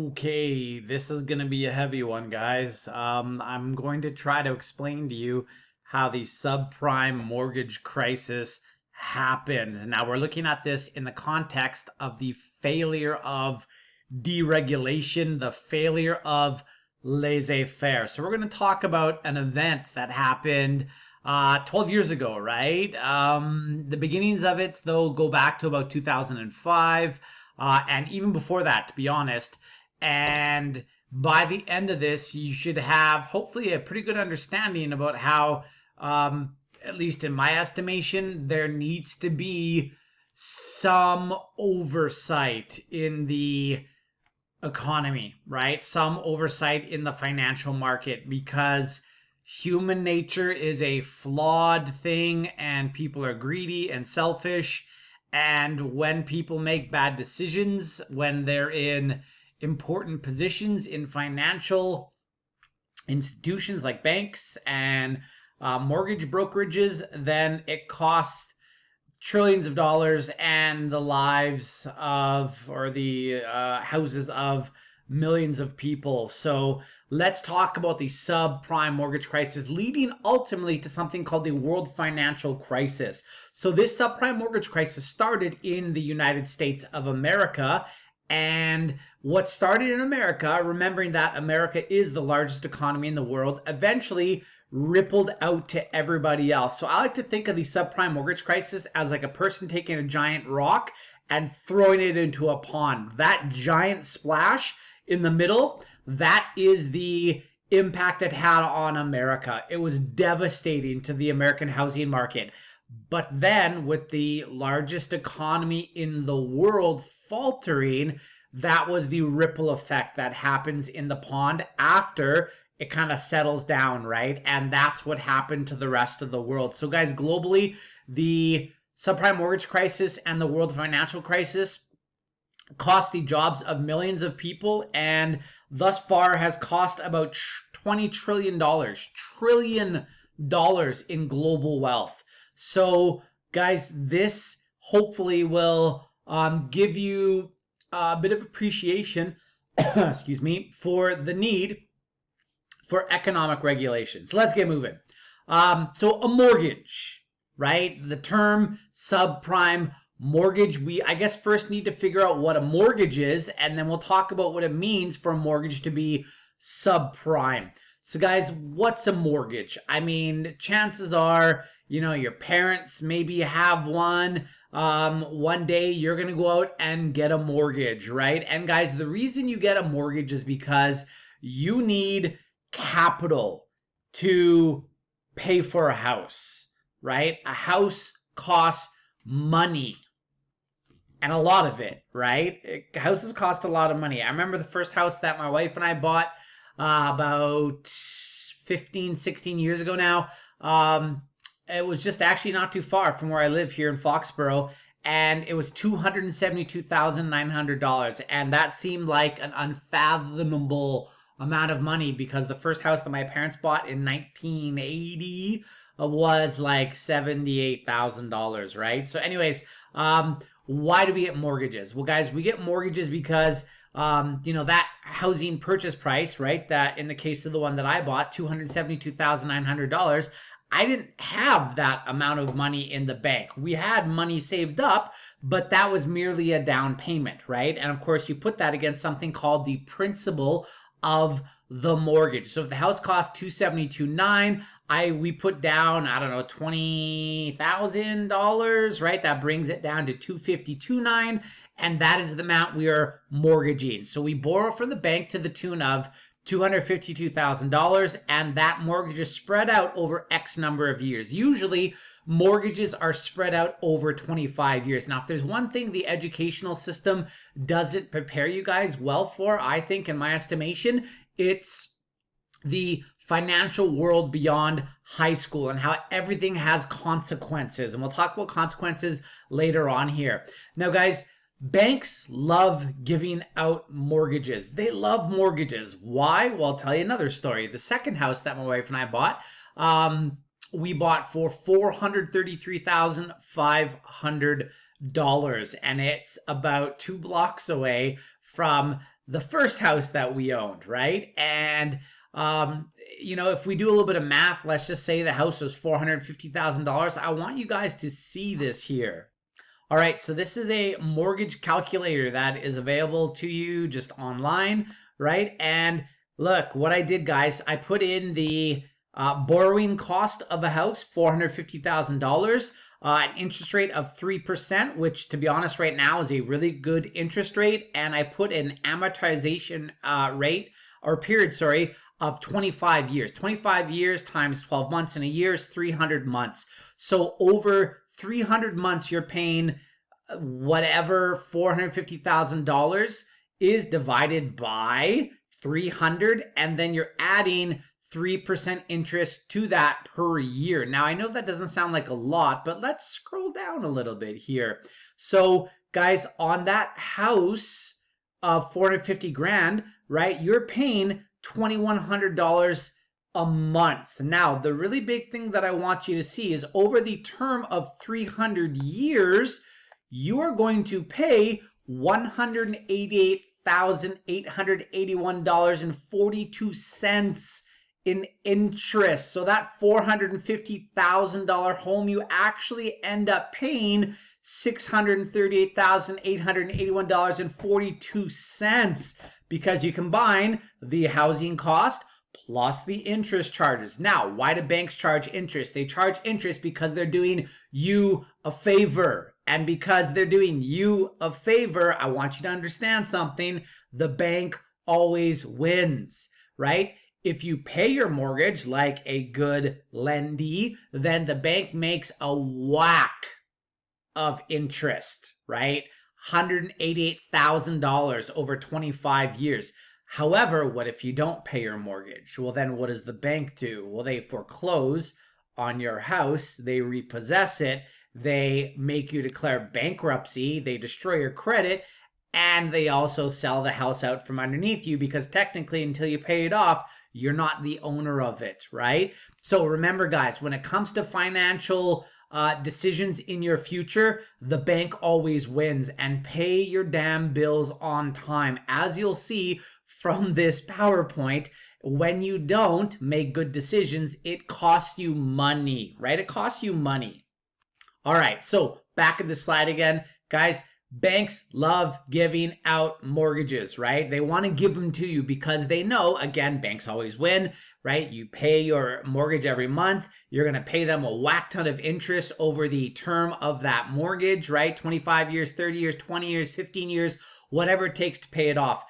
Okay, this is going to be a heavy one, guys. I'm going to try to explain to you how the subprime mortgage crisis happened. Now, we're looking at this in the context of the failure of deregulation, the failure of laissez-faire. So, we're going to talk about an event that happened 12 years ago, right? The beginnings of it, though, go back to about 2005. And even before that, to be honest. And by the end of this, you should have hopefully a pretty good understanding about how, at least in my estimation, there needs to be some oversight in the economy, right? Some oversight in the financial market because human nature is a flawed thing and people are greedy and selfish. And when people make bad decisions, when they're in important positions in financial institutions like banks and mortgage brokerages, then it costs trillions of dollars and the lives of, or the houses of millions of people. So let's talk about the subprime mortgage crisis leading ultimately to something called the world financial crisis. So this subprime mortgage crisis started in the United States of America. And what started in America, remembering that America is the largest economy in the world, eventually rippled out to everybody else. So I like to think of the subprime mortgage crisis as like a person taking a giant rock and throwing it into a pond. That giant splash in the middle, that is the impact it had on America. It was devastating to the American housing market. But then with the largest economy in the world faltering, that was the ripple effect that happens in the pond after it kind of settles down, right? And that's what happened to the rest of the world. So guys, globally, the subprime mortgage crisis and the world financial crisis cost the jobs of millions of people and thus far has cost about $20 trillion in global wealth. So guys, this hopefully will give you a bit of appreciation excuse me, for the need for economic regulations. Let's get moving. So a mortgage, right? The term subprime mortgage, I guess first need to figure out what a mortgage is, and then we'll talk about what it means for a mortgage to be subprime. So guys, what's a mortgage? I mean, chances are, your parents maybe have one. One day you're going to go out and get a mortgage, right? And guys, the reason you get a mortgage is because you need capital to pay for a house, right? A house costs money and a lot of it, right? Houses cost a lot of money. I remember the first house that my wife and I bought about 15, 16 years ago now. It was just actually not too far from where I live here in Foxborough, and it was $272,900, and that seemed like an unfathomable amount of money because the first house that my parents bought in 1980 was like $78,000, right? So anyways, why do we get mortgages? Well, guys, we get mortgages because that housing purchase price, right? That in the case of the one that I bought, $272,900, I didn't have that amount of money in the bank. We had money saved up, but that was merely a down payment, right? And of course, you put that against something called the principal of the mortgage. So if the house costs $272,900, we put down, I don't know, $20,000, right? That brings it down to $252,900, and that is the amount we are mortgaging. So we borrow from the bank to the tune of $252,000, and that mortgage is spread out over X number of years. Usually, mortgages are spread out over 25 years. Now, if there's one thing the educational system doesn't prepare you guys well for, I think, in my estimation, it's the financial world beyond high school and how everything has consequences. And we'll talk about consequences later on here. Now, guys, banks love giving out mortgages. They love mortgages. Why? Well, I'll tell you another story. The second house that my wife and I bought, we bought for $433,500, and it's about 2 blocks away from the first house that we owned, right? And um, if we do a little bit of math, let's just say the house was $450,000. I want you guys to see this here. All right, so this is a mortgage calculator that is available to you just online, right? And look, what I did, guys, I put in the borrowing cost of a house, $450,000, an interest rate of 3%, which to be honest right now is a really good interest rate. And I put an amortization rate or period, sorry, of 25 years. 25 years times 12 months in a year is 300 months. So over 300 months, you're paying whatever $450,000 is divided by 300, and then you're adding 3% interest to that per year. Now, I know that doesn't sound like a lot, but let's scroll down a little bit here. So, guys, on that house of 450 grand, right, you're paying $2,100 a month. Now, the really big thing that I want you to see is over the term of 300 years, you are going to pay $188,881.42 in interest. So that $450,000 home, you actually end up paying $638,881.42 because you combine the housing cost plus the interest charges. Now, why do banks charge interest? They charge interest because they're doing you a favor. And because they're doing you a favor, I want you to understand something. The bank always wins, right? If you pay your mortgage like a good lendee, then the bank makes a whack of interest, right? $188,000 over 25 years. However, what if you don't pay your mortgage? Well, then what does the bank do? Well, they foreclose on your house, they repossess it, they make you declare bankruptcy, they destroy your credit, and they also sell the house out from underneath you because technically, until you pay it off, you're not the owner of it, right? So remember, guys, when it comes to financial decisions in your future, the bank always wins. And pay your damn bills on time. As you'll see from this PowerPoint, when you don't make good decisions, it costs you money, right? It costs you money. All right, so back at the slide again, guys. Banks love giving out mortgages, right? They want to give them to you because they know, again, banks always win, right? You pay your mortgage every month. You're going to pay them a whack ton of interest over the term of that mortgage, right? 25 years, 30 years, 20 years, 15 years, whatever it takes to pay it off.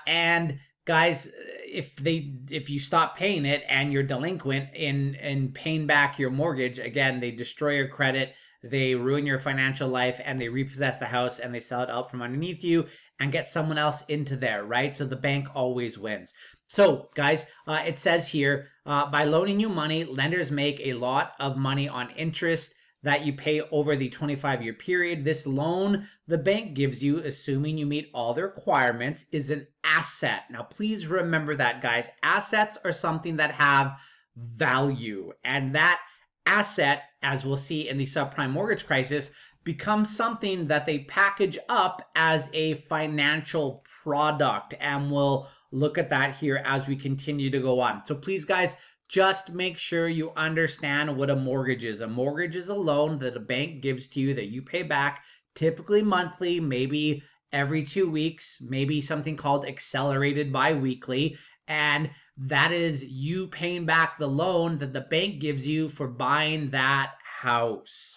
And guys, if you stop paying it and you're delinquent in paying back your mortgage, again, they destroy your credit, they ruin your financial life, and they repossess the house and they sell it out from underneath you and get someone else into there, right? So the bank always wins. So guys, it says here, by loaning you money, lenders make a lot of money on interest that you pay over the 25-year period. This loan the bank gives you, assuming you meet all the requirements, is an asset. Now, please remember that, guys. Assets are something that have value, and that asset, as we'll see in the subprime mortgage crisis, becomes something that they package up as a financial product. And we'll look at that here as we continue to go on. So please, guys, just make sure you understand what a mortgage is. A mortgage is a loan that a bank gives to you that you pay back, typically monthly, maybe every 2 weeks, maybe something called accelerated biweekly. And that is you paying back the loan that the bank gives you for buying that house.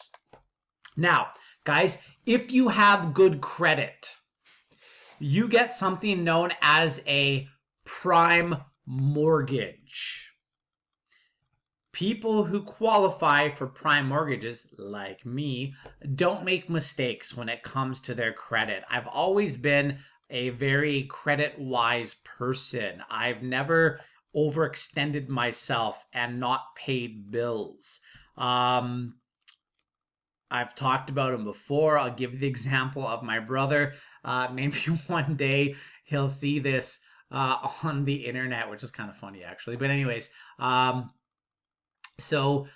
Now, guys, if you have good credit, you get something known as a prime mortgage. People who qualify for prime mortgages, like me, don't make mistakes when it comes to their credit. I've always been a very credit-wise person. I've never overextended myself and not paid bills. I've talked about him before. I'll give you the example of my brother. Maybe one day he'll see this on the internet, which is kind of funny actually. But anyways, so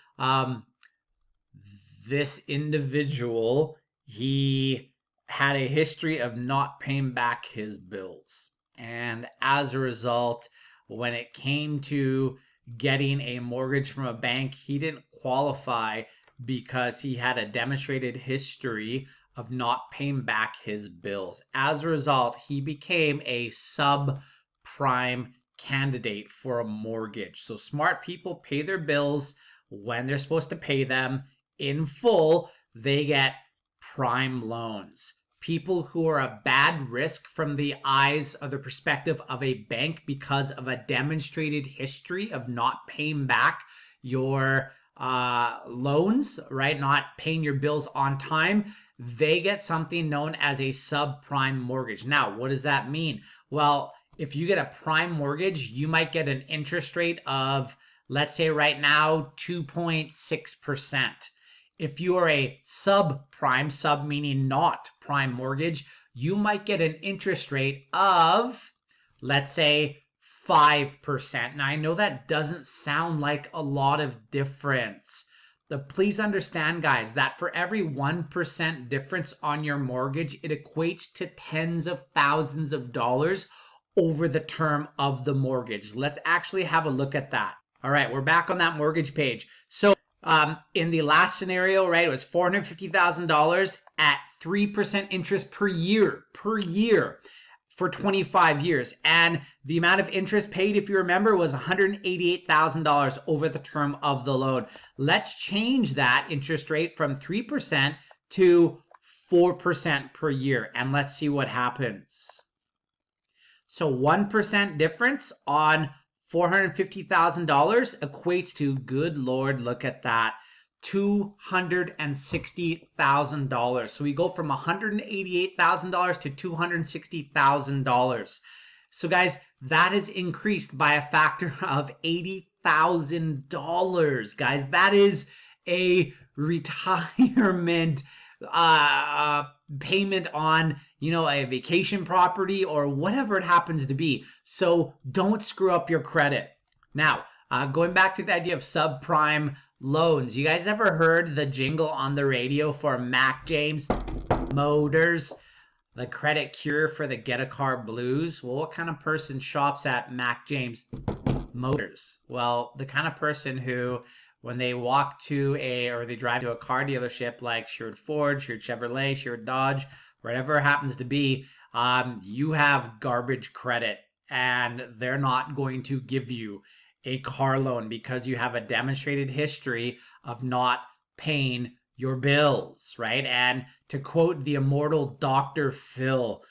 this individual, he had a history of not paying back his bills. And as a result, when it came to getting a mortgage from a bank, he didn't qualify because he had a demonstrated history of not paying back his bills. As a result, he became a subprime candidate for a mortgage. So smart people pay their bills when they're supposed to pay them in full. They get prime loans. People who are a bad risk from the eyes of the perspective of a bank because of a demonstrated history of not paying back your loans, right? Not paying your bills on time, they get something known as a subprime mortgage. Now, what does that mean? Well, if you get a prime mortgage, you might get an interest rate of, let's say right now, 2.6%. If you are a subprime, sub meaning not prime mortgage, you might get an interest rate of, let's say, 5%. Now, I know that doesn't sound like a lot of difference. But please understand, guys, that for every 1% difference on your mortgage, it equates to tens of thousands of dollars over the term of the mortgage. Let's actually have a look at that. All right, we're back on that mortgage page. So in the last scenario, right, it was $450,000 at 3% interest per year for 25 years. And the amount of interest paid, if you remember, was $188,000 over the term of the loan. Let's change that interest rate from 3% to 4% per year. And let's see what happens. So 1% difference on $450,000 equates to, good Lord, look at that, $260,000. So we go from $188,000 to $260,000. So guys, that is increased by a factor of $80,000. Guys, that is a retirement payment on, a vacation property or whatever it happens to be. So don't screw up your credit. Now, going back to the idea of subprime loans, you guys ever heard the jingle on the radio for Mac James Motors, the credit cure for the get a car blues? Well, what kind of person shops at Mac James Motors? Well, the kind of person who, when they walk to or they drive to a car dealership like Sherwood Ford, Sherwood Chevrolet, Sherwood Dodge, whatever it happens to be, you have garbage credit and they're not going to give you a car loan because you have a demonstrated history of not paying your bills, right? And to quote the immortal Dr. Phil,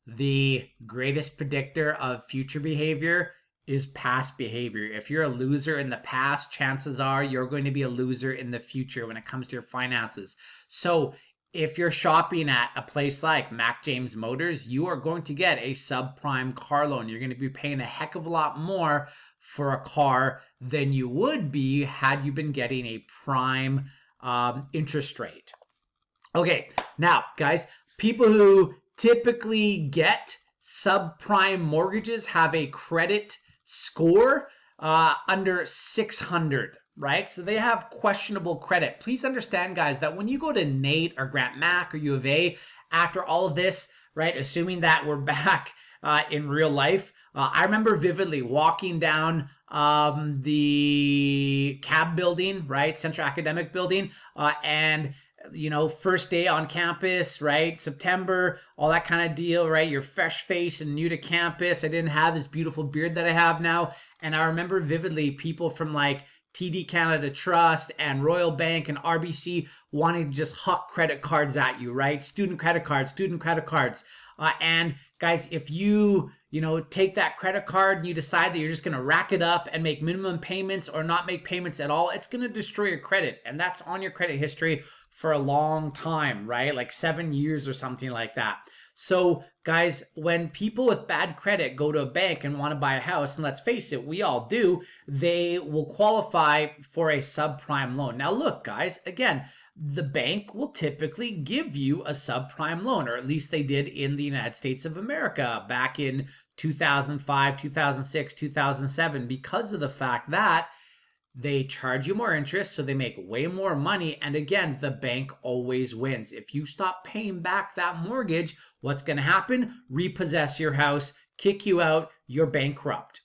the greatest predictor of future behavior is past behavior. If you're a loser in the past, chances are you're going to be a loser in the future when it comes to your finances. So if you're shopping at a place like Mac James Motors, you are going to get a subprime car loan. You're going to be paying a heck of a lot more for a car than you would be had you been getting a prime interest rate. Okay, now guys, people who typically get subprime mortgages have a credit score under 600, right? So they have questionable credit. Please understand, guys, that when you go to NATE or Grant Mac or U of A, after all of this, right, assuming that we're back in real life, I remember vividly walking down the CAB building, right, Central Academic Building, and first day on campus, right? September, all that kind of deal, right? You're fresh faced and new to campus. I didn't have this beautiful beard that I have now. And I remember vividly people from like TD Canada Trust and Royal Bank and RBC wanting to just huck credit cards at you, right? Student credit cards. And guys, if you take that credit card and you decide that you're just going to rack it up and make minimum payments or not make payments at all, it's going to destroy your credit. And that's on your credit history for a long time, right? Like 7 years or something like that. So guys, when people with bad credit go to a bank and want to buy a house, and let's face it, we all do, they will qualify for a subprime loan. Now look, guys, again, the bank will typically give you a subprime loan, or at least they did in the United States of America back in 2005, 2006, 2007, because of the fact that they charge you more interest, so they make way more money. And again, the bank always wins. If you stop paying back that mortgage, what's going to happen? Repossess your house, kick you out, you're bankrupt.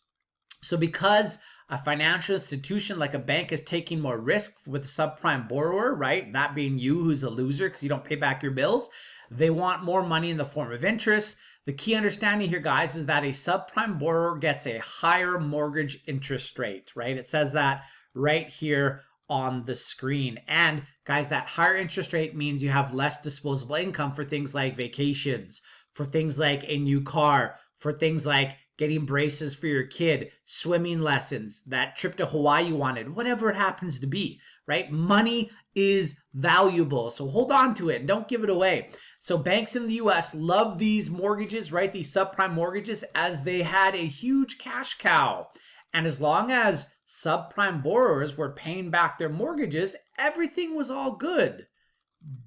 So because a financial institution like a bank is taking more risk with a subprime borrower, right? That being you who's a loser because you don't pay back your bills, they want more money in the form of interest. The key understanding here, guys, is that a subprime borrower gets a higher mortgage interest rate, right? It says that right here on the screen. And guys, that higher interest rate means you have less disposable income for things like vacations, for things like a new car, for things like getting braces for your kid, swimming lessons, that trip to Hawaii you wanted, whatever it happens to be, right? Money is valuable. So hold on to it and don't give it away. So banks in the US love these mortgages, right? These subprime mortgages, as they had a huge cash cow. And as long as subprime borrowers were paying back their mortgages, everything was all good.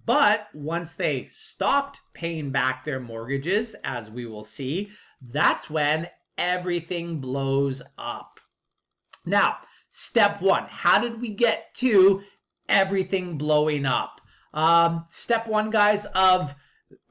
But once they stopped paying back their mortgages, as we will see, that's when everything blows up. Now, step one, how did we get to everything blowing up? Step one, guys, of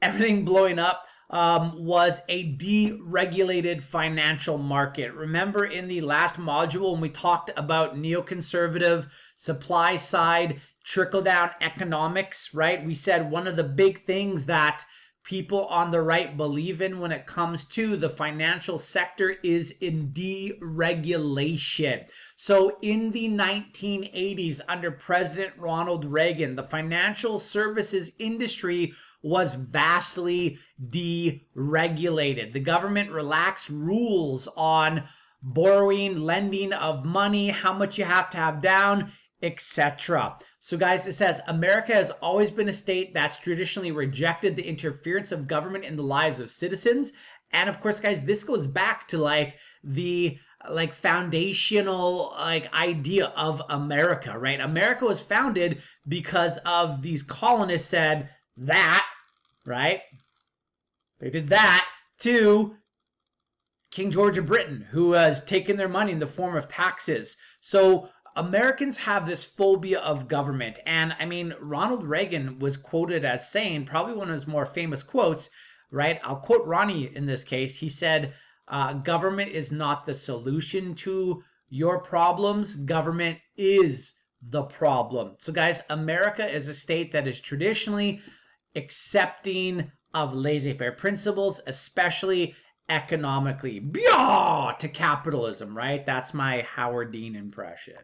everything blowing up was a deregulated financial market. Remember in the last module when we talked about neoconservative supply side trickle down economics, right? We said one of the big things that people on the right believe in when it comes to the financial sector is in deregulation. So in the 1980s, under President Ronald Reagan, the financial services industry was vastly deregulated. The government relaxed rules on borrowing, lending of money, how much you have to have down, etc. So guys, it says America has always been a state that's traditionally rejected the interference of government in the lives of citizens. And of course, guys, this goes back to the foundational idea of America, right? America was founded because of these colonists said that, right? They did that to King George of Britain, who has taken their money in the form of taxes. So Americans have this phobia of government. And I mean, Ronald Reagan was quoted as saying, probably one of his more famous quotes, right? I'll quote Ronnie in this case. He said, government is not the solution to your problems. Government is the problem. So guys, America is a state that is traditionally accepting of laissez-faire principles, especially economically. Blah, to capitalism, right? That's my Howard Dean impression.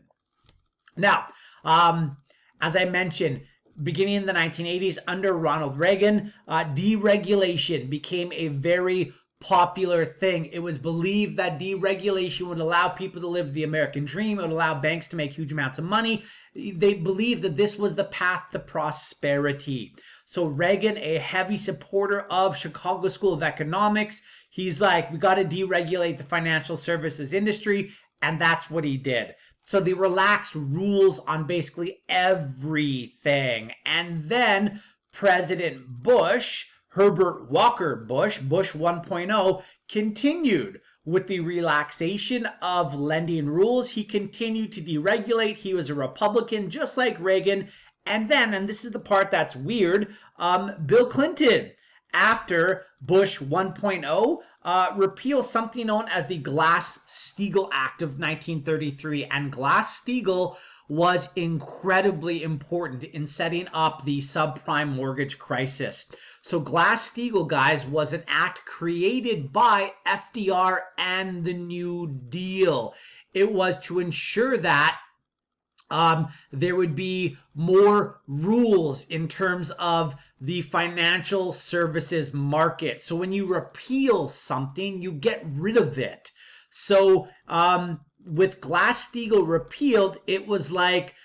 Now, as I mentioned, beginning in the 1980s under Ronald Reagan, deregulation became a very popular thing. It was believed that deregulation would allow people to live the American dream. It would allow banks to make huge amounts of money. They believed that this was the path to prosperity. So Reagan, a heavy supporter of Chicago School of Economics, he's like, we got to deregulate the financial services industry, and that's what he did. So they relaxed rules on basically everything. And then President Bush, Herbert Walker Bush, Bush 1.0, continued with the relaxation of lending rules. He continued to deregulate. He was a Republican, just like Reagan. And then, and this is the part that's weird, Bill Clinton, after Bush 1.0, repeal something known as the Glass-Steagall Act of 1933. And Glass-Steagall was incredibly important in setting up the subprime mortgage crisis. So Glass-Steagall, guys, was an act created by FDR and the New Deal. It was to ensure that there would be more rules in terms of the financial services market. So when you repeal something, you get rid of it. So with Glass-Steagall repealed, it was like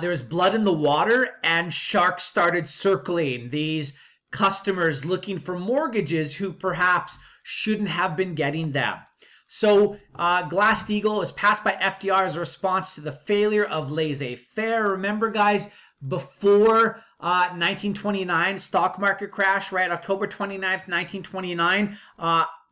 there was blood in the water and sharks started circling. These customers looking for mortgages who perhaps shouldn't have been getting them. So Glass-Steagall was passed by FDR as a response to the failure of laissez-faire. Remember, guys, before 1929 stock market crash, right? October 29th, 1929.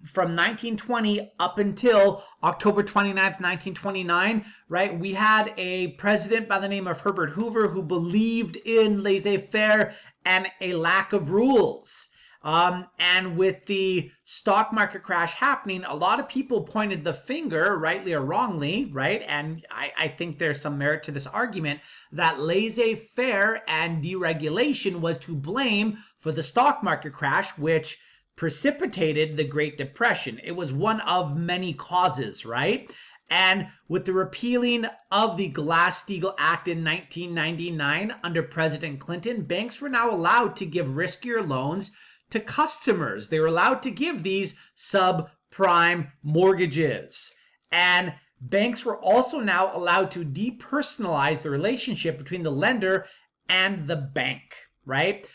From 1920 up until October 29th, 1929, right? We had a president by the name of Herbert Hoover who believed in laissez-faire and a lack of rules. And with the stock market crash happening, a lot of people pointed the finger, rightly or wrongly, right? And I think there's some merit to this argument that laissez-faire and deregulation was to blame for the stock market crash, which precipitated the Great Depression. It was one of many causes, right? And with the repealing of the Glass-Steagall Act in 1999 under President Clinton, banks were now allowed to give riskier loans to customers. They were allowed to give these subprime mortgages. And banks were also now allowed to depersonalize the relationship between the lender and the bank, right?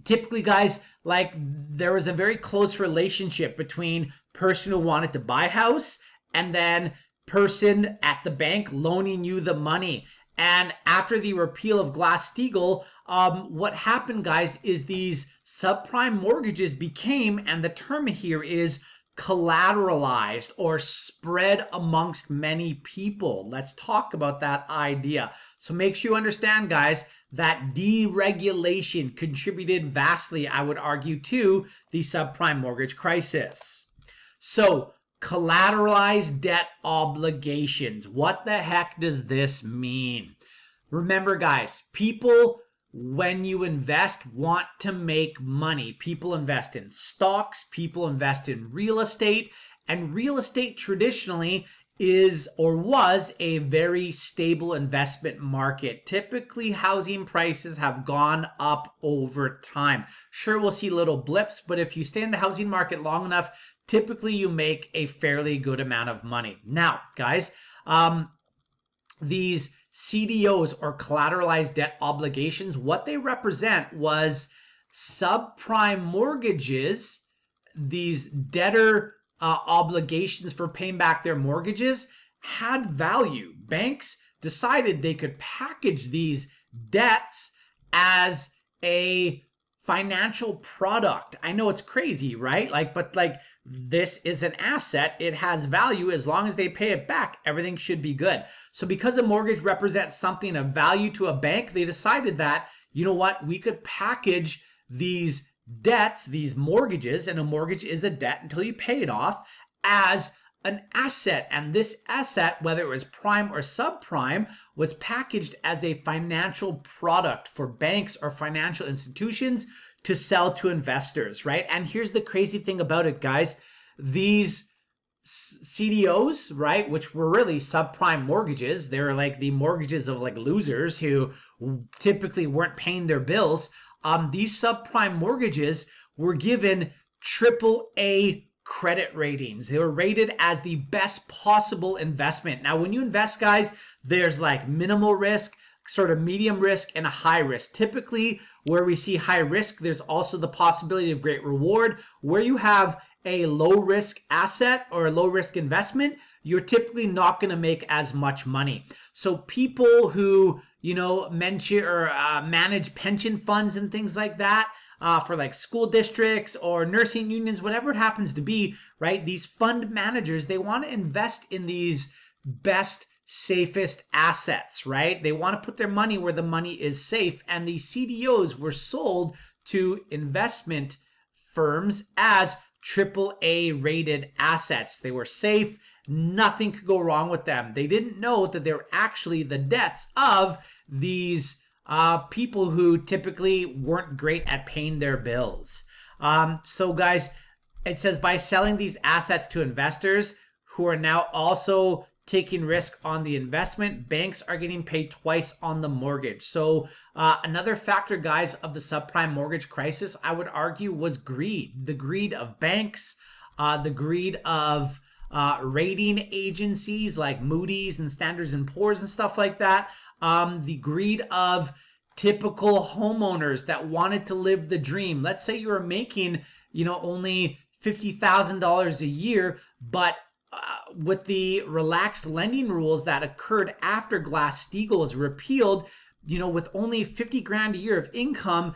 Typically, guys, like there was a very close relationship between person who wanted to buy a house and then person at the bank loaning you the money. And after the repeal of Glass-Steagall, what happened, guys, is these subprime mortgages became, and the term here is collateralized or spread amongst many people. Let's talk about that idea. So make sure you understand, guys, that deregulation contributed vastly, I would argue, to the subprime mortgage crisis. So collateralized debt obligations. What the heck does this mean? Remember, guys, people, when you invest, want to make money. People invest in stocks, people invest in real estate, and real estate traditionally is or was a very stable investment market. Typically, housing prices have gone up over time. Sure, we'll see little blips, but if you stay in the housing market long enough, typically you make a fairly good amount of money. Now, guys, these CDOs or collateralized debt obligations, what they represent was subprime mortgages, these debtor obligations for paying back their mortgages had value. Banks decided they could package these debts as a financial product. I know it's crazy, right? But this is an asset. It has value. As long as they pay it back, everything should be good. So because a mortgage represents something of value to a bank, they decided that, you know what, we could package these debts, these mortgages, and a mortgage is a debt until you pay it off, as an asset. And this asset, whether it was prime or subprime, was packaged as a financial product for banks or financial institutions to sell to investors, right? And here's the crazy thing about it, guys. These CDOs, right, which were really subprime mortgages, they were like the mortgages of like losers who typically weren't paying their bills. These subprime mortgages were given AAA credit ratings. They were rated as the best possible investment. Now, when you invest, guys, there's like minimal risk, sort of medium risk, and a high risk. Typically, where we see high risk, there's also the possibility of great reward. Where you have a low risk asset or a low risk investment, you're typically not going to make as much money. So people who, manage pension funds and things like that, for like school districts or nursing unions, whatever it happens to be, right? These fund managers, they want to invest in these best, safest assets, right? They want to put their money where the money is safe. And these CDOs were sold to investment firms as AAA rated assets. They were safe. Nothing could go wrong with them. They didn't know that they were actually the debts of these people who typically weren't great at paying their bills. So guys, it says by selling these assets to investors who are now also taking risk on the investment, banks are getting paid twice on the mortgage. So another factor, guys, of the subprime mortgage crisis, I would argue, was greed. The greed of banks, the greed of rating agencies like Moody's and Standards & Poor's and stuff like that. The greed of typical homeowners that wanted to live the dream. Let's say you were making, only $50,000 a year, but with the relaxed lending rules that occurred after Glass-Steagall was repealed, with only 50 grand a year of income,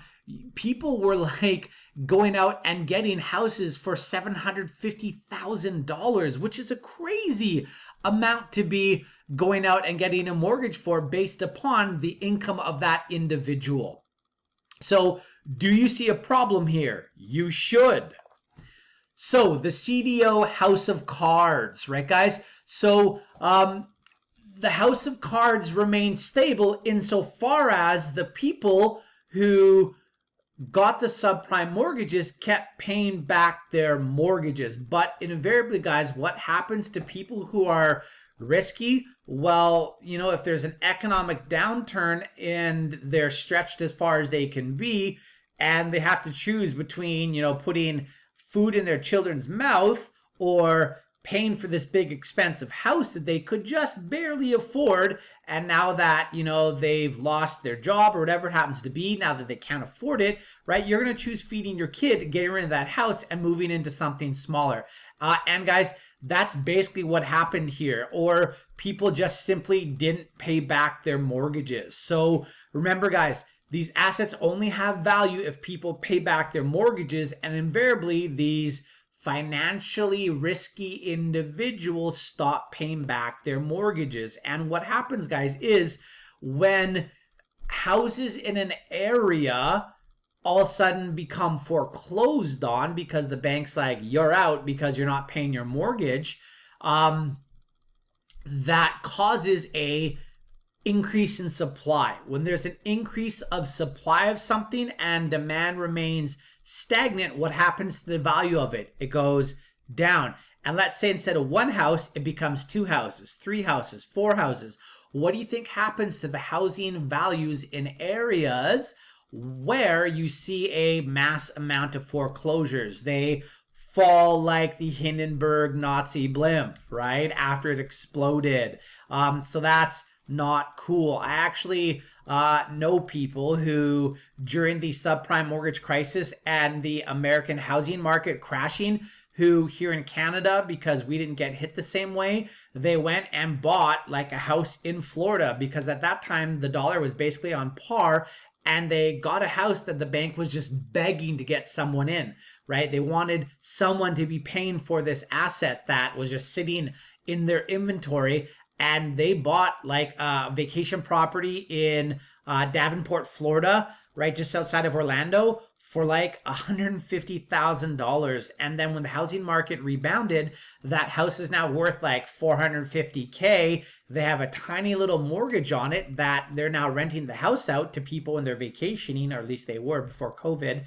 people were like going out and getting houses for $750,000, which is a crazy amount to be going out and getting a mortgage for based upon the income of that individual. So, do you see a problem here? You should. So, the CDO House of Cards, right, guys? So, the House of Cards remains stable insofar as the people who got the subprime mortgages kept paying back their mortgages. But invariably, guys, what happens to people who are risky? Well, if there's an economic downturn and they're stretched as far as they can be, and they have to choose between, putting food in their children's mouth or paying for this big expensive house that they could just barely afford, and now that they've lost their job or whatever it happens to be, now that they can't afford it, right, you're going to choose feeding your kid, getting rid of that house and moving into something smaller. And guys, that's basically what happened here. Or people just simply didn't pay back their mortgages. So remember, guys, these assets only have value if people pay back their mortgages, and invariably these financially risky individuals stop paying back their mortgages. And what happens, guys, is when houses in an area all of a sudden become foreclosed on because the bank's like, you're out because you're not paying your mortgage, that causes a increase in supply. When there's an increase of supply of something and demand remains stagnant, what happens to the value of it? It goes down. And let's say instead of one house, it becomes two houses, three houses, four houses. What do you think happens to the housing values in areas where you see a mass amount of foreclosures? They fall like the Hindenburg Nazi blimp, right? After it exploded. So that's not cool. I actually know people who, during the subprime mortgage crisis and the American housing market crashing, who here in Canada, because we didn't get hit the same way, they went and bought like a house in Florida, because at that time the dollar was basically on par, and they got a house that the bank was just begging to get someone in, right? They wanted someone to be paying for this asset that was just sitting in their inventory. And they bought like a vacation property in Davenport, Florida, right just outside of Orlando, for like $150,000. And then when the housing market rebounded, that house is now worth like $450K. They have a tiny little mortgage on it that they're now renting the house out to people when they're vacationing, or at least they were before COVID.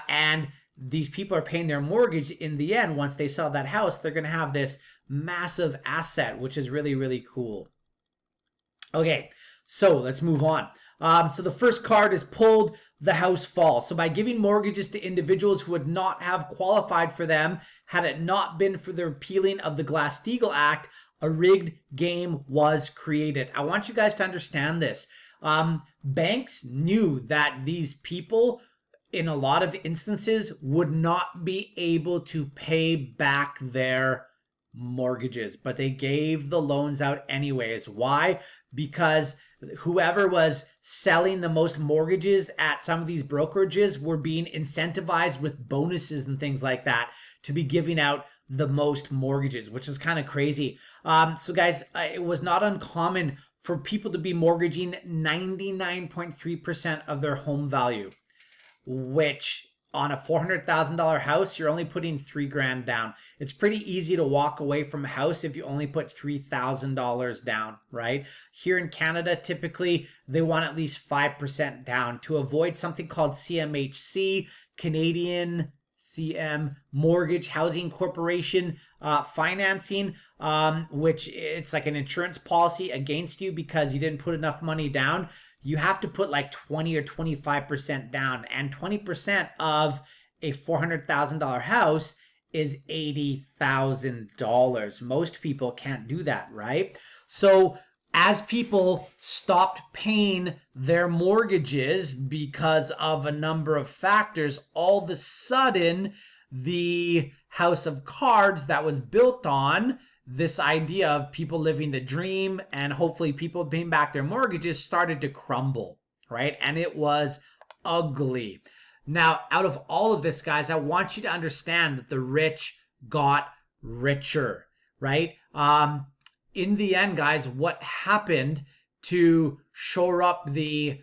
And these people are paying their mortgage. In the end, once they sell that house, they're going to have this massive asset, which is really, really cool. Okay, so let's move on. So the first card is pulled, the house falls. So by giving mortgages to individuals who would not have qualified for them had it not been for the repealing of the Glass-Steagall Act, a rigged game was created. I want you guys to understand this. Banks knew that these people, in a lot of instances, would not be able to pay back their mortgages, but they gave the loans out anyways. Why? Because whoever was selling the most mortgages at some of these brokerages were being incentivized with bonuses and things like that to be giving out the most mortgages, which is kind of crazy. So guys, it was not uncommon for people to be mortgaging 99.3% of their home value, which on a $400,000 house, you're only putting $3,000 down. It's pretty easy to walk away from a house if you only put $3,000 down, right? Here in Canada, typically they want at least 5% down to avoid something called CMHC, Canadian CM Mortgage Housing Corporation financing, which it's like an insurance policy against you because you didn't put enough money down. You have to put like 20 or 25% down, and 20% of a $400,000 house is $80,000. Most people can't do that, right? So as people stopped paying their mortgages because of a number of factors, all of a sudden the house of cards that was built on this idea of people living the dream and hopefully people paying back their mortgages started to crumble, right? And it was ugly. Now, out of all of this, guys, I want you to understand that the rich got richer, right? In the end, guys, what happened to shore up the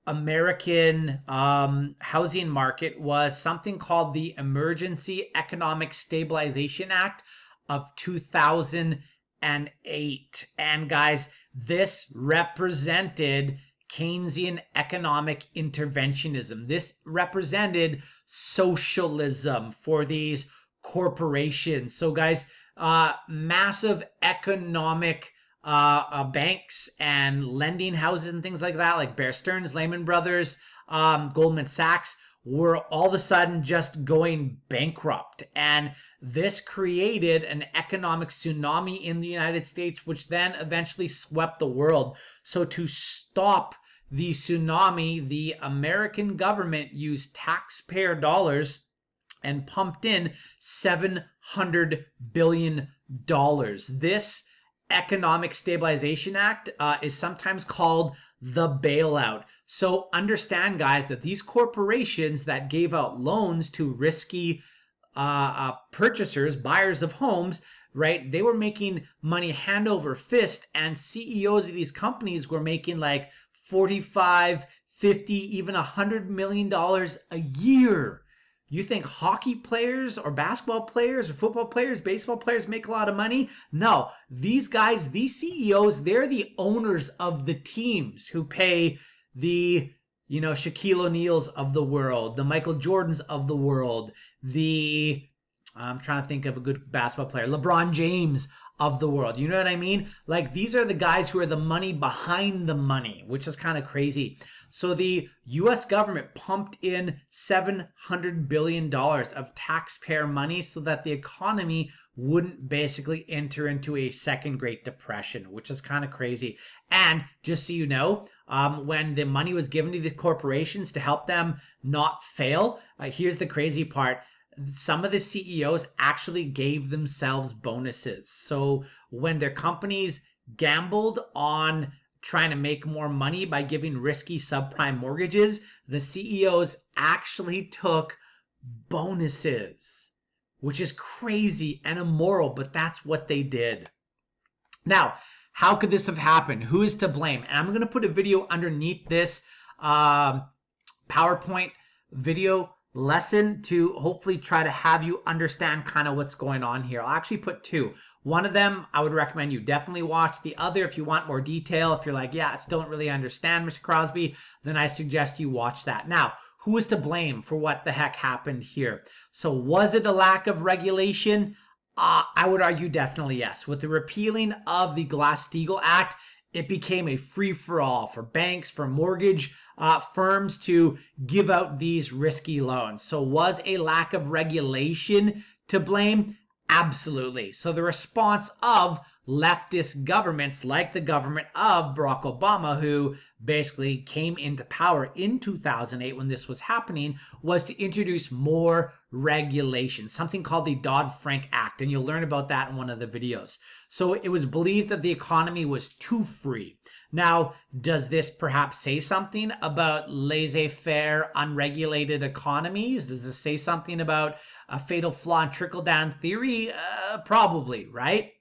American housing market was something called the Emergency Economic Stabilization Act of 2008. And guys, this represented Keynesian economic interventionism. This represented socialism for these corporations. So, guys, massive economic banks and lending houses and things like that, like Bear Stearns, Lehman Brothers, Goldman Sachs, were all of a sudden just going bankrupt. And this created an economic tsunami in the United States, which then eventually swept the world. So to stop the tsunami, the American government used taxpayer dollars and pumped in $700 billion. This Economic Stabilization Act is sometimes called the bailout. So understand, guys, that these corporations that gave out loans to risky purchasers, buyers of homes, right? They were making money hand over fist, and CEOs of these companies were making like 45, 50, even $100 million a year. You think hockey players or basketball players or football players, baseball players make a lot of money? No, these guys, these CEOs, they're the owners of the teams who pay the, Shaquille O'Neals of the world, the Michael Jordans of the world, I'm trying to think of a good basketball player, LeBron James of the world. You know what I mean? Like, these are the guys who are the money behind the money, which is kind of crazy. So the US government pumped in $700 billion of taxpayer money so that the economy wouldn't basically enter into a second Great Depression, which is kind of crazy. And just so you know, when the money was given to the corporations to help them not fail, here's the crazy part. Some of the CEOs actually gave themselves bonuses. So when their companies gambled on trying to make more money by giving risky subprime mortgages, the CEOs actually took bonuses, which is crazy and immoral, but that's what they did. Now, how could this have happened? Who is to blame? And I'm going to put a video underneath this PowerPoint video lesson to hopefully try to have you understand kind of what's going on here. I'll actually put two. One of them I would recommend you definitely watch. The other, if you want more detail, if you're like, yeah, I still don't really understand, Mr. Crosby, then I suggest you watch that. Now, who is to blame for what the heck happened here? So was it a lack of regulation? I would argue definitely yes. With the repealing of the GlassSteagall Act, it became a free-for-all for banks, for mortgage firms to give out these risky loans. So was a lack of regulation to blame? Absolutely. So the response of leftist governments like the government of Barack Obama, who basically came into power in 2008 when this was happening, was to introduce more regulation, something called the Dodd-Frank Act. And you'll learn about that in one of the videos. So it was believed that the economy was too free. Now, does this perhaps say something about laissez-faire, unregulated economies? Does this say something about a fatal flaw in trickle-down theory? Probably, right?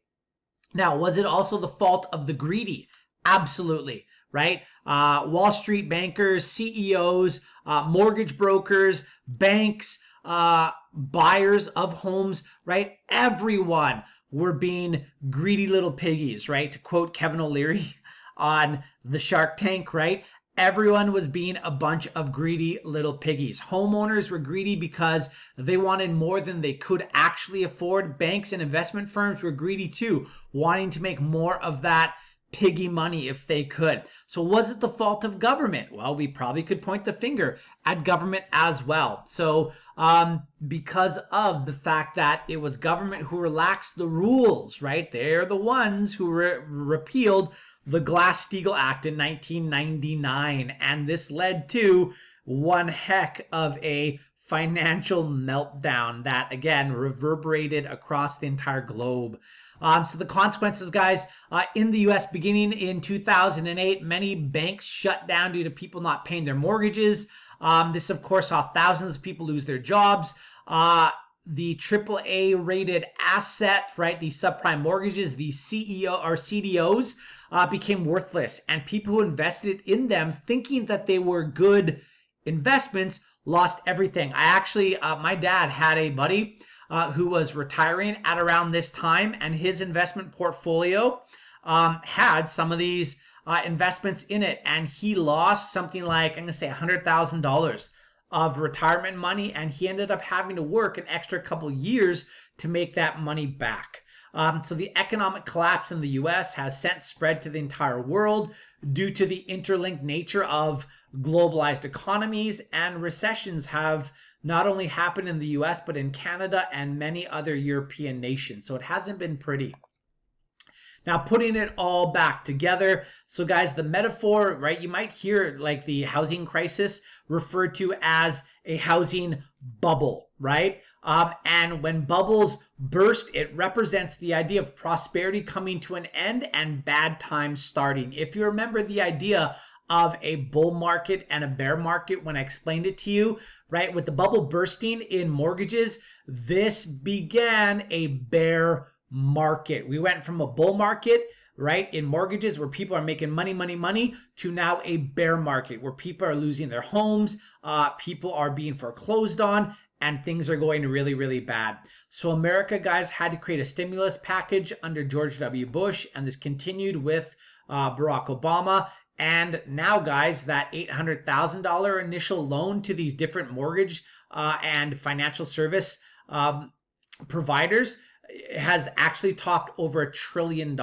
Now, was it also the fault of the greedy? Absolutely, right? Wall Street bankers, CEOs, mortgage brokers, banks, buyers of homes, right? Everyone were being greedy little piggies, right? To quote Kevin O'Leary on the Shark Tank, right? Everyone was being a bunch of greedy little piggies. Homeowners were greedy because they wanted more than they could actually afford. Banks and investment firms were greedy too, wanting to make more of that piggy money if they could. So was it the fault of government? Well, we probably could point the finger at government as well. So because of the fact that it was government who relaxed the rules, right? They're the ones who repealed the Glass-Steagall Act in 1999, and this led to one heck of a financial meltdown that, again, reverberated across the entire globe. So the consequences, guys, in the U.S. beginning in 2008, many banks shut down due to people not paying their mortgages. This, of course, saw thousands of people lose their jobs. the AAA rated asset, right? These subprime mortgages, these CEO or CDOs became worthless, and people who invested in them thinking that they were good investments lost everything. I actually, my dad had a buddy who was retiring at around this time, and his investment portfolio had some of these investments in it, and he lost something like, I'm going to say $100,000 of retirement money, and he ended up having to work an extra couple years to make that money back. So the economic collapse in the US has since spread to the entire world due to the interlinked nature of globalized economies, and recessions have not only happened in the US but in Canada and many other European nations. So it hasn't been pretty. Now, putting it all back together. So guys, the metaphor, right? You might hear like the housing crisis referred to as a housing bubble, right? And when bubbles burst, it represents the idea of prosperity coming to an end and bad times starting. If you remember the idea of a bull market and a bear market when I explained it to you, right? With the bubble bursting in mortgages, this began a bear market. We went from a bull market, right, in mortgages where people are making money, to now a bear market where people are losing their homes, people are being foreclosed on, and things are going really, really bad. So America, guys, had to create a stimulus package under George W. Bush, and this continued with Barack Obama. And now, guys, that $800,000 initial loan to these different mortgage and financial service providers has actually topped over $1 trillion,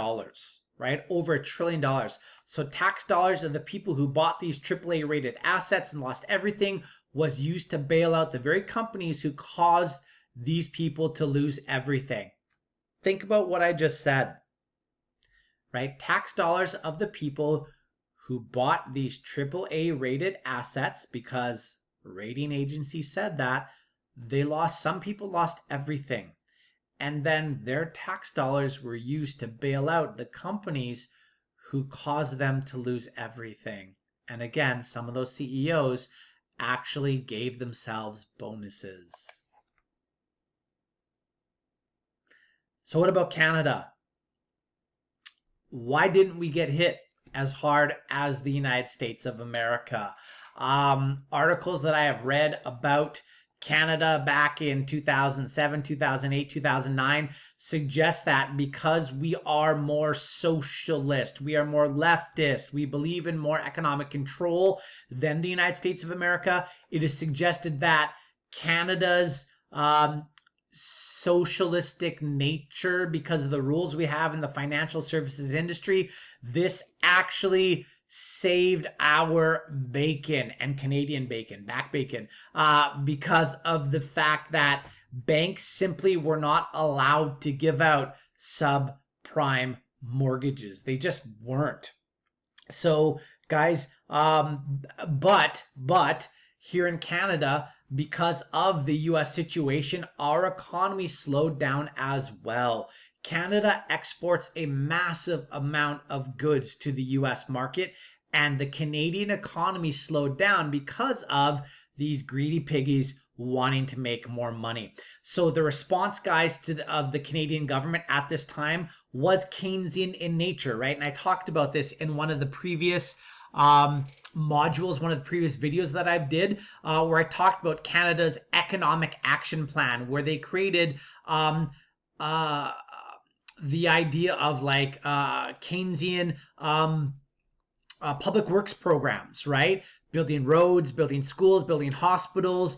right? Over $1 trillion. So tax dollars of the people who bought these AAA rated assets and lost everything was used to bail out the very companies who caused these people to lose everything. Think about what I just said, right? Tax dollars of the people who bought these AAA rated assets, because rating agencies said that, some people lost everything. And then their tax dollars were used to bail out the companies who caused them to lose everything. And again, some of those CEOs actually gave themselves bonuses. So what about Canada? Why didn't we get hit as hard as the United States of America? Articles that I have read about Canada back in 2007, 2008, 2009 suggest that because we are more socialist, we are more leftist, we believe in more economic control than the United States of America, it is suggested that Canada's socialistic nature, because of the rules we have in the financial services industry, this actually saved our bacon and Canadian bacon, back bacon, because of the fact that banks simply were not allowed to give out subprime mortgages. They just weren't. So, guys, but here in Canada, because of the US situation, our economy slowed down as well. Canada exports a massive amount of goods to the US market, and the Canadian economy slowed down because of these greedy piggies wanting to make more money. So the response, guys, of the Canadian government at this time was Keynesian in nature, right? And I talked about this in one of the previous modules, one of the previous videos that I did, where I talked about Canada's economic action plan, where they created the idea of like Keynesian public works programs, right? Building roads, building schools, building hospitals,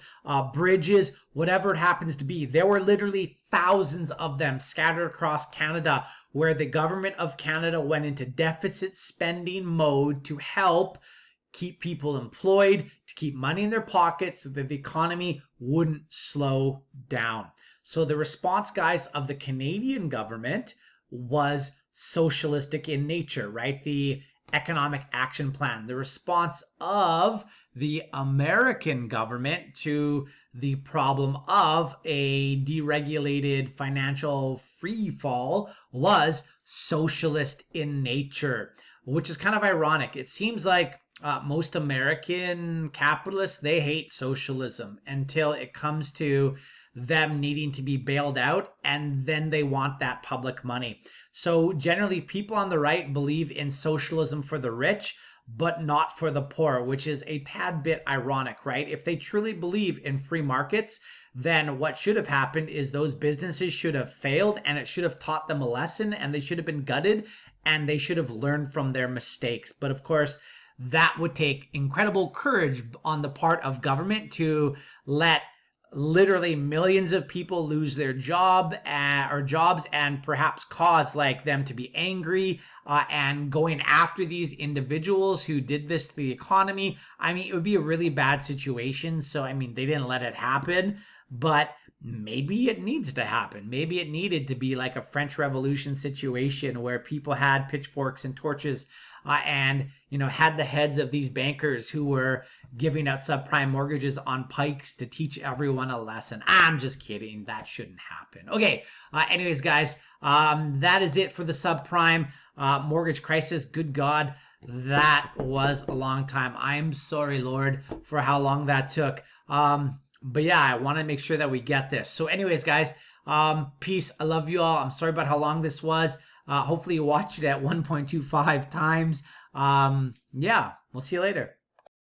bridges, whatever it happens to be. There were literally thousands of them scattered across Canada, where the government of Canada went into deficit spending mode to help keep people employed, to keep money in their pockets so that the economy wouldn't slow down. So the response, guys, of the Canadian government was socialistic in nature, right? The economic action plan. The response of the American government to the problem of a deregulated financial free fall was socialist in nature, which is kind of ironic. It seems like most American capitalists, they hate socialism until it comes to them needing to be bailed out, and then they want that public money. So generally, people on the right believe in socialism for the rich, but not for the poor, which is a tad bit ironic, right? If they truly believe in free markets, then what should have happened is those businesses should have failed, and it should have taught them a lesson, and they should have been gutted, and they should have learned from their mistakes. But of course, that would take incredible courage on the part of government to let literally millions of people lose their job or jobs, and perhaps cause like them to be angry and going after these individuals who did this to the economy. I mean, it would be a really bad situation. So I mean, they didn't let it happen, but maybe it needs to happen. Maybe it needed to be like a French Revolution situation where people had pitchforks and torches and had the heads of these bankers who were giving out subprime mortgages on pikes to teach everyone a lesson. I'm just kidding. That shouldn't happen. Okay. Anyways, guys, that is it for the subprime mortgage crisis. Good God, that was a long time. I'm sorry, Lord, for how long that took. But yeah, I want to make sure that we get this. So anyways, guys, peace. I love you all. I'm sorry about how long this was. Hopefully you watched it at 1.25 times. Yeah, we'll see you later.